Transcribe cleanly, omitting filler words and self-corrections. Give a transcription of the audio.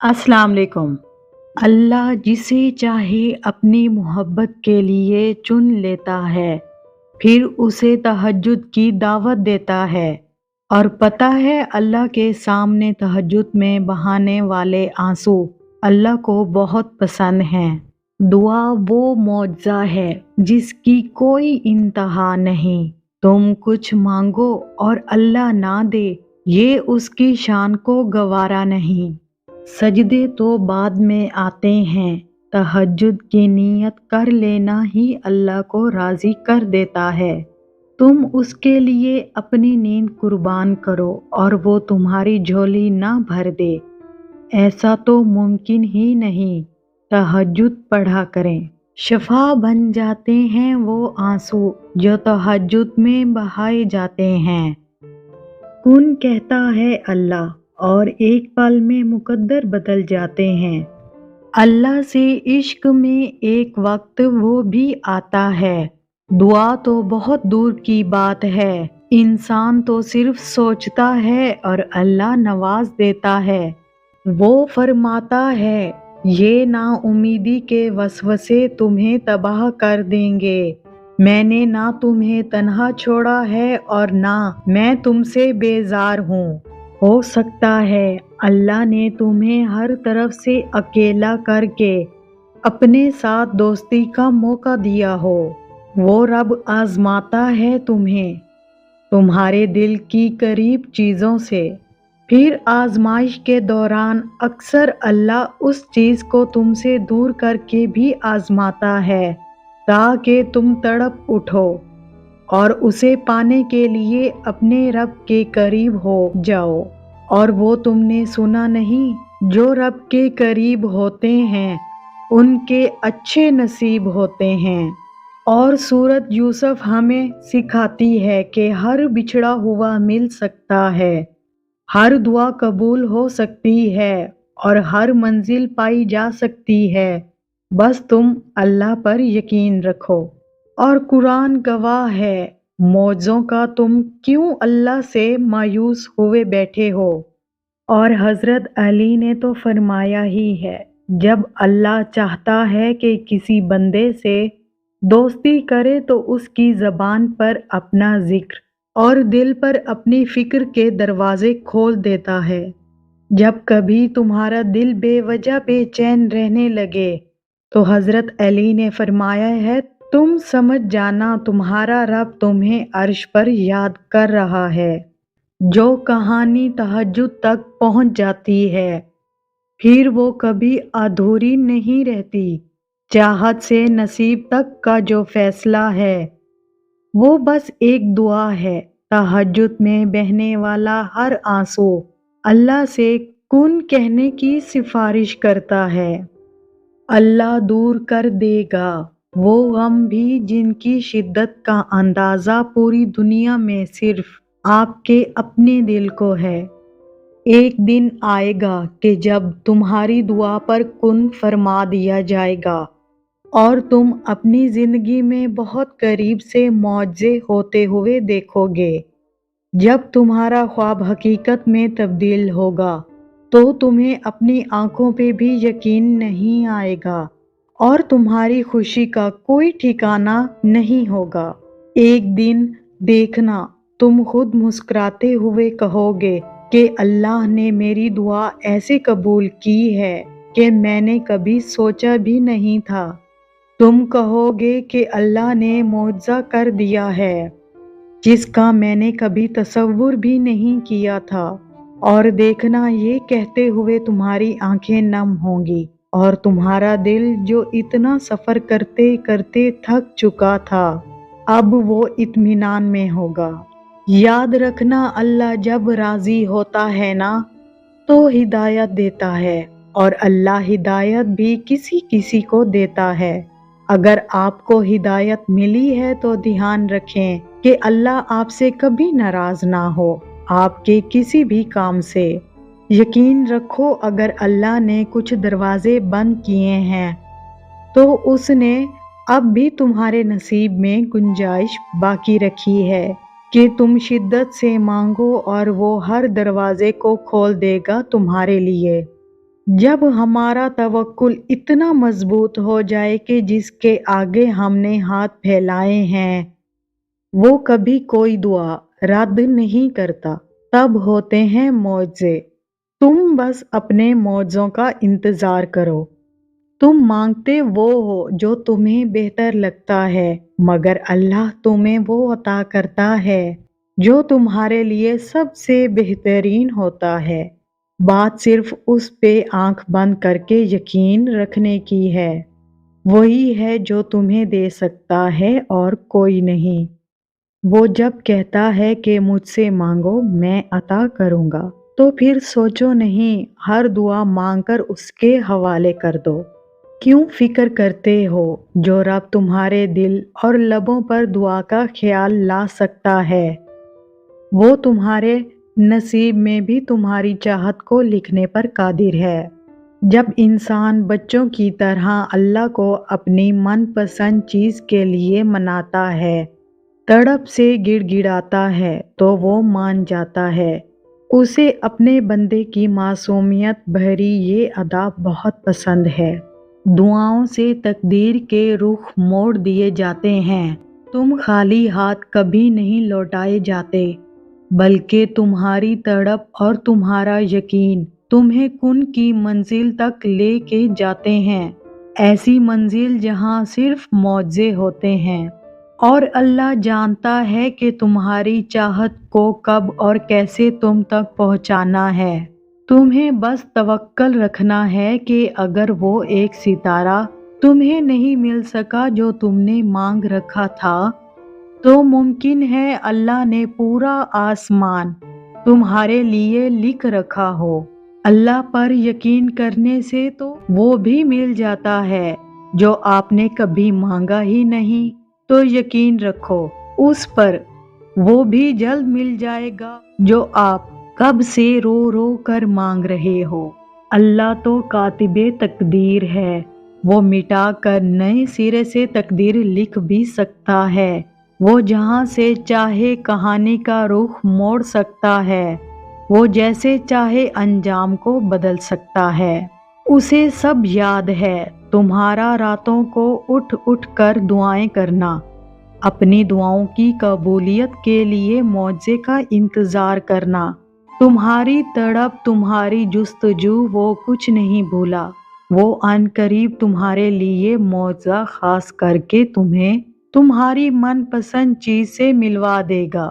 अस्सलाम वालेकुम। अल्लाह जिसे चाहे अपनी मोहब्बत के लिए चुन लेता है, फिर उसे तहज्जुद की दावत देता है। और पता है अल्लाह के सामने तहज्जुद में बहाने वाले आंसू अल्लाह को बहुत पसंद हैं। दुआ वो मौजज़ा है जिसकी कोई इंतहा नहीं। तुम कुछ मांगो और अल्लाह ना दे, ये उसकी शान को गवारा नहीं। सजदे तो बाद में आते हैं, तहज्जुद की नीयत कर लेना ही अल्लाह को राज़ी कर देता है। तुम उसके लिए अपनी नींद कुर्बान करो और वो तुम्हारी झोली ना भर दे, ऐसा तो मुमकिन ही नहीं। तहज्जुद पढ़ा करें, शफा बन जाते हैं वो आंसू जो तहज्जुद में बहाए जाते हैं। कुन कहता है अल्लाह और एक पल में मुकद्दर बदल जाते हैं। अल्लाह से इश्क में एक वक्त वो भी आता है। दुआ तो बहुत दूर की बात है, इंसान तो सिर्फ सोचता है और अल्लाह नवाज देता है। वो फरमाता है, ये नाउमीदी के वसवसे तुम्हें तबाह कर देंगे। मैंने ना तुम्हें तन्हा छोड़ा है और ना मैं तुमसे बेजार हूँ। हो सकता है अल्लाह ने तुम्हें हर तरफ से अकेला करके अपने साथ दोस्ती का मौका दिया हो। वो रब आजमाता है तुम्हें तुम्हारे दिल की करीब चीज़ों से। फिर आजमाइश के दौरान अक्सर अल्लाह उस चीज़ को तुमसे दूर करके भी आजमाता है ताकि तुम तड़प उठो और उसे पाने के लिए अपने रब के करीब हो जाओ। और वो तुमने सुना नहीं, जो रब के करीब होते हैं उनके अच्छे नसीब होते हैं। और सूरत यूसुफ हमें सिखाती है कि हर बिछड़ा हुआ मिल सकता है, हर दुआ कबूल हो सकती है और हर मंजिल पाई जा सकती है। बस तुम अल्लाह पर यकीन रखो। और कुरान गवाह है, मौजों का तुम क्यों अल्लाह से मायूस हुए बैठे हो। और हजरत अली ने तो फरमाया ही है, जब अल्लाह चाहता है कि किसी बंदे से दोस्ती करे तो उसकी ज़बान पर अपना जिक्र और दिल पर अपनी फिक्र के दरवाजे खोल देता है। जब कभी तुम्हारा दिल बेवजह बेचैन रहने लगे तो हजरत अली ने फरमाया है, तुम समझ जाना तुम्हारा रब तुम्हें अर्श पर याद कर रहा है। जो कहानी तहज्जुद तक पहुंच जाती है, फिर वो कभी अधूरी नहीं रहती। चाहत से नसीब तक का जो फैसला है, वो बस एक दुआ है। तहज्जुद में बहने वाला हर आंसू अल्लाह से कुन कहने की सिफारिश करता है। अल्लाह दूर कर देगा वो गम भी जिनकी शिद्दत का अंदाज़ा पूरी दुनिया में सिर्फ आपके अपने दिल को है। एक दिन आएगा कि जब तुम्हारी दुआ पर कुन फरमा दिया जाएगा और तुम अपनी जिंदगी में बहुत करीब से मुआवजे होते हुए देखोगे। जब तुम्हारा ख्वाब हकीकत में तब्दील होगा तो तुम्हें अपनी आंखों पे भी यकीन नहीं आएगा और तुम्हारी खुशी का कोई ठिकाना नहीं होगा। एक दिन देखना, तुम खुद मुस्कुराते हुए कहोगे कि अल्लाह ने मेरी दुआ ऐसे कबूल की है कि मैंने कभी सोचा भी नहीं था। तुम कहोगे कि अल्लाह ने मुआवजा कर दिया है जिसका मैंने कभी तसव्वुर भी नहीं किया था। और देखना, ये कहते हुए तुम्हारी आंखें नम होंगी और तुम्हारा दिल जो इतना सफ़र करते करते थक चुका था, अब वो इत्मीनान में होगा। याद रखना, अल्लाह जब राज़ी होता है ना तो हिदायत देता है, और अल्लाह हिदायत भी किसी किसी को देता है। अगर आपको हिदायत मिली है तो ध्यान रखें कि अल्लाह आपसे कभी नाराज ना हो आपके किसी भी काम से। यकीन रखो, अगर अल्लाह ने कुछ दरवाजे बंद किए हैं तो उसने अब भी तुम्हारे नसीब में गुंजाइश बाकी रखी है कि तुम शिद्दत से मांगो और वो हर दरवाजे को खोल देगा तुम्हारे लिए। जब हमारा तवक्कुल इतना मजबूत हो जाए कि जिसके आगे हमने हाथ फैलाए हैं वो कभी कोई दुआ रद्द नहीं करता, तब होते हैं मौजे। तुम बस अपने मौजों का इंतजार करो। तुम मांगते वो हो जो तुम्हें बेहतर लगता है, मगर अल्लाह तुम्हें वो अता करता है जो तुम्हारे लिए सबसे बेहतरीन होता है। बात सिर्फ उस पे आंख बंद करके यकीन रखने की है। वही है जो तुम्हें दे सकता है और कोई नहीं। वो जब कहता है कि मुझसे मांगो मैं अता करूंगा, तो फिर सोचो नहीं, हर दुआ मांगकर उसके हवाले कर दो। क्यों फिक्र करते हो? जो रब तुम्हारे दिल और लबों पर दुआ का ख्याल ला सकता है, वो तुम्हारे नसीब में भी तुम्हारी चाहत को लिखने पर कादिर है। जब इंसान बच्चों की तरह अल्लाह को अपनी मनपसंद चीज के लिए मनाता है, तड़प से गिड़गिड़ाता है, तो वो मान जाता है। उसे अपने बंदे की मासूमियत भरी ये अदा बहुत पसंद है। दुआओं से तकदीर के रुख मोड़ दिए जाते हैं। तुम खाली हाथ कभी नहीं लौटाए जाते, बल्कि तुम्हारी तड़प और तुम्हारा यकीन तुम्हें कुन की मंजिल तक लेके जाते हैं। ऐसी मंजिल जहां सिर्फ मौजे होते हैं। और अल्लाह जानता है कि तुम्हारी चाहत को कब और कैसे तुम तक पहुंचाना है। तुम्हें बस तवक्कल रखना है कि अगर वो एक सितारा तुम्हें नहीं मिल सका जो तुमने मांग रखा था, तो मुमकिन है अल्लाह ने पूरा आसमान तुम्हारे लिए लिख रखा हो। अल्लाह पर यकीन करने से तो वो भी मिल जाता है जो आपने कभी मांगा ही नहीं। तो यकीन रखो उस पर, वो भी जल्द मिल जाएगा जो आप कब से रो रो कर मांग रहे हो। अल्लाह तो कातिबे तकदीर है, वो मिटा कर नए सिरे से तकदीर लिख भी सकता है। वो जहां से चाहे कहानी का रुख मोड़ सकता है, वो जैसे चाहे अंजाम को बदल सकता है। उसे सब याद है। तुम्हारा रातों को उठ उठ कर दुआएं करना, अपनी दुआओं की कबूलियत के लिए मौजे का इंतजार करना, तुम्हारी तड़प तुम्हारी जुस्तजू वो कुछ नहीं भूला। वो अनकरीब तुम्हारे लिए मौजा खास करके तुम्हें तुम्हारी मनपसंद चीज से मिलवा देगा।